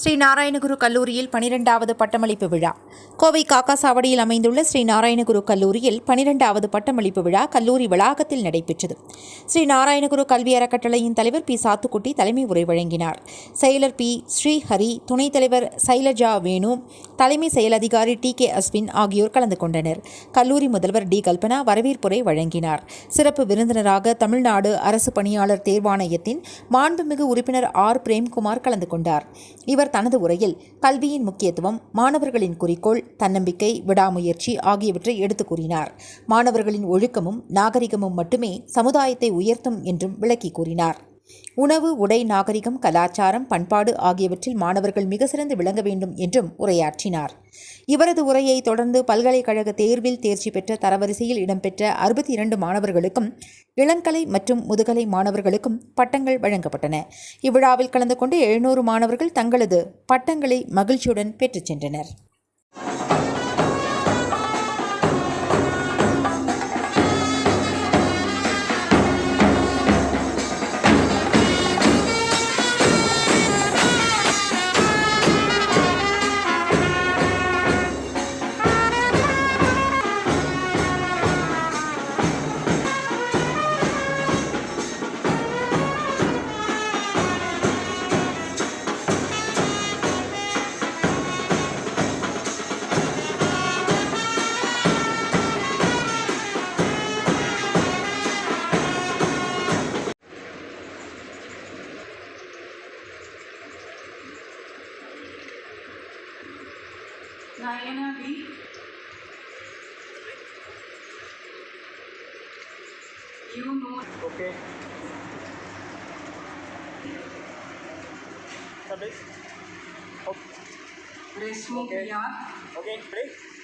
ஸ்ரீ நாராயணகுரு கல்லூரியில் 12வது பட்டமளிப்பு விழா. கோவை காக்காசாவடியில் அமைந்துள்ள ஸ்ரீ நாராயணகுரு கல்லூரியில் 12வது பட்டமளிப்பு விழா கல்லூரி வளாகத்தில் நடைபெற்றது. ஸ்ரீ நாராயணகுரு கல்வி அறக்கட்டளையின் தலைவர் பி. சாத்துக்குட்டி தலைமை உரை வழங்கினார். செயலர் பி. ஸ்ரீஹரி, துணைத் தலைவர் சைலஜா வேணு, தலைமை செயல் அதிகாரி டி. கே. அஸ்வின் ஆகியோர் கலந்து கொண்டனர். கல்லூரி முதல்வர் டி. கல்பனா வரவேற்புரை வழங்கினார். சிறப்பு விருந்தினராக தமிழ்நாடு அரசு பணியாளர் தேர்வாணையத்தின் மாண்புமிகு உறுப்பினர் ஆர். பிரேம்குமார் கலந்து கொண்டார். இவர் தனது உரையில் கல்வியின் முக்கியத்துவம், மாணவர்களின் குறிக்கோள், தன்னம்பிக்கை, விடாமுயற்சி ஆகியவற்றை எடுத்துக் கூறினார். மாணவர்களின் ஒழுக்கமும் நாகரிகமும் மட்டுமே சமுதாயத்தை உயர்த்தும் என்றும் விளக்கி கூறினார். உணவு, உடை, நாகரிகம், கலாச்சாரம், பண்பாடு ஆகியவற்றில் மாணவர்கள் மிக சிறந்து விளங்க வேண்டும் என்றும் உரையாற்றினார். இவரது உரையை தொடர்ந்து பல்கலைக்கழக தேர்வில் தேர்ச்சி பெற்ற தரவரிசையில் இடம்பெற்ற 62 மாணவர்களுக்கும், இளங்கலை மற்றும் முதுகலை மாணவர்களுக்கும் பட்டங்கள் வழங்கப்பட்டன. இவ்விழாவில் கலந்து கொண்டு 700 மாணவர்கள் தங்களது பட்டங்களை மகிழ்ச்சியுடன் பெற்றுச் சென்றனர். Diana B. You know. Okay. Subject. Okay. Reshmi Okay. PR. Okay. Ready?